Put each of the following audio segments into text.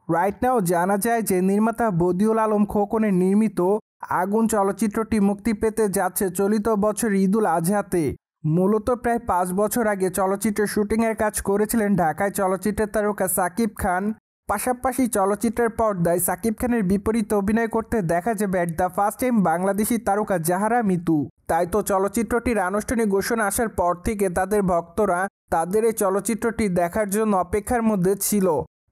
Right now জানা যায় যে নির্মাতা বদিউল আলম খোকনের নির্মিত আগুন চলচ্চিত্রটি মুক্তি পেতে যাচ্ছে চলিত বছর ঈদুল আজহাতে। মূলত প্রায় 5 বছর আগে চলচ্চিত্রের শুটিংয়ের কাজ করেছিলেন ঢাকায় চলচ্চিত্রের তারকা সাকিব খান। পাশাপাশি চলচ্চিত্রের পর্দায় সাকিব খানের বিপরীতে অভিনয় করতে দেখা যাবে at the first time Bangladeshi তারকা জাহারা মিতু। তাই তো চলচ্চিত্রটির আনুষ্ঠানিক ঘোষণা আসার পর থেকে তাদের ভক্তরা তাদের এই চলচ্চিত্রটি দেখার জন্য অপেক্ষার মধ্যে ছিল।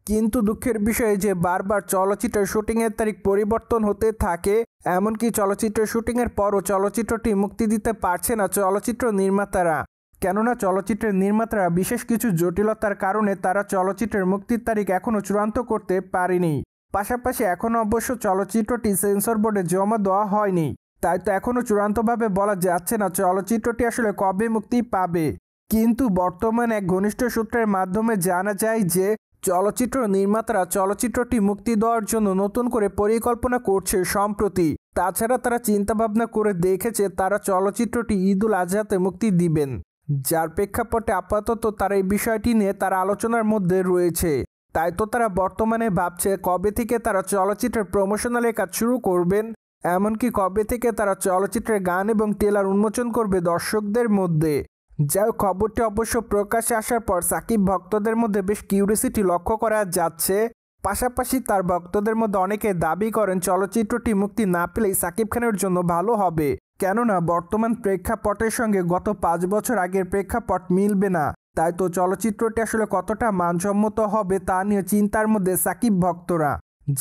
কিন্তু দুঃখের বিষয় যে বারবার চলচ্চিত্রের শুটিংয়ের তারিখ পরিবর্তন হতে থাকে, এমনকি চলচ্চিত্রের শুটিংয়ের পরও চলচ্চিত্রটি মুক্তি দিতে পারছে না চলচ্চিত্র নির্মাতারা। কেননা চলচ্চিত্রের নির্মাতারা বিশেষ কিছু জটিলতার কারণে তারা চলচ্চিত্রের মুক্তির তারিখ এখনও চূড়ান্ত করতে পারেনি। পাশাপাশি এখনও অবশ্য চলচ্চিত্রটি সেন্সর বোর্ডে জমা দেওয়া হয়নি। তাই তো এখনও চূড়ান্তভাবে বলা যাচ্ছে না চলচ্চিত্রটি আসলে কবে মুক্তি পাবে। কিন্তু বর্তমানে এক ঘনিষ্ঠ সূত্রের মাধ্যমে জানা যায় যে চলচ্চিত্র নির্মাতারা চলচ্চিত্রটি মুক্তি দেওয়ার জন্য নতুন করে পরিকল্পনা করছে সম্প্রতি। তাছাড়া তারা চিন্তাভাবনা করে দেখেছে তারা চলচ্চিত্রটি ঈদুল আজহাতে মুক্তি দিবেন, যার প্রেক্ষাপটে আপাতত তারা এই বিষয়টি নিয়ে তারা আলোচনার মধ্যে রয়েছে। তাই তো তারা বর্তমানে ভাবছে কবে থেকে তারা চলচ্চিত্রের প্রমোশনালের কাজ শুরু করবেন, এমনকি কবে থেকে তারা চলচ্চিত্রের গান এবং ট্রেলার উন্মোচন করবে দর্শকদের মধ্যে। যাই খবরটি অবশ্য প্রকাশ্যে আসার পর সাকিব ভক্তদের মধ্যে বেশ কিউরিয়াসিটি লক্ষ্য করা যাচ্ছে। পাশাপাশি তার ভক্তদের মধ্যে অনেকে দাবি করেন চলচ্চিত্রটি মুক্তি না পেলেই সাকিব খানের জন্য ভালো হবে, কেননা বর্তমান প্রেক্ষাপটের সঙ্গে গত 5 বছর আগের প্রেক্ষাপট মিলবে না। তাই তো চলচ্চিত্রটি আসলে কতটা মানসম্মত হবে তা নিয়ে চিন্তার মধ্যে সাকিব ভক্তরা,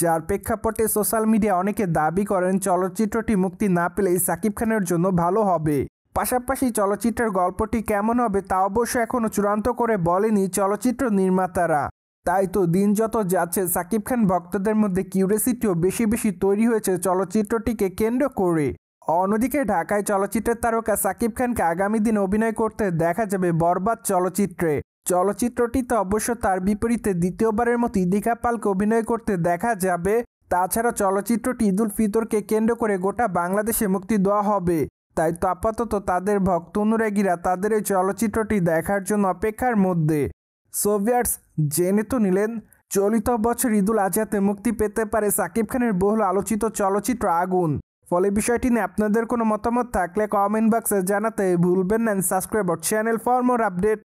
যার প্রেক্ষাপটে সোশ্যাল মিডিয়া অনেকে দাবি করেন চলচ্চিত্রটি মুক্তি না পেলেই সাকিব খানের জন্য ভালো হবে। পাশাপাশি চলচ্চিত্রের গল্পটি কেমন হবে তা অবশ্য এখনও চূড়ান্ত করে বলেনি চলচ্চিত্র নির্মাতারা। তাই তো দিন যত যাচ্ছে সাকিব খান ভক্তদের মধ্যে কিউরিয়াসিটিও বেশি বেশি তৈরি হয়েছে চলচ্চিত্রটিকে কেন্দ্র করে। অন্যদিকে ঢাকায় চলচ্চিত্রের তারকা সাকিব খানকে আগামী দিনে অভিনয় করতে দেখা যাবে বরবাদ চলচ্চিত্রে। চলচ্চিত্রটিতে অবশ্য তার বিপরীতে দ্বিতীয়বারের মতো ইদিকা পালকে অভিনয় করতে দেখা যাবে। তাছাড়া চলচ্চিত্রটি ঈদুল ফিতরকে কেন্দ্র করে গোটা বাংলাদেশে মুক্তি দেওয়া হবে। তাই তো আপাতত তাদের ভক্ত অনুরাগীরা তাদের এই চলচ্চিত্রটি দেখার জন্য অপেক্ষার মধ্যে। সো ভিউয়ার্স, জেনে তো নিলেন চলিত বছর ঈদুল আজহাতে মুক্তি পেতে পারে সাকিব খানের বহুল আলোচিত চলচ্চিত্র আগুন। ফলে বিষয়টি নিয়ে আপনাদের কোনো মতামত থাকলে কমেন্ট বক্সে জানাতে ভুলবেন না। Subscribe our channel for more update.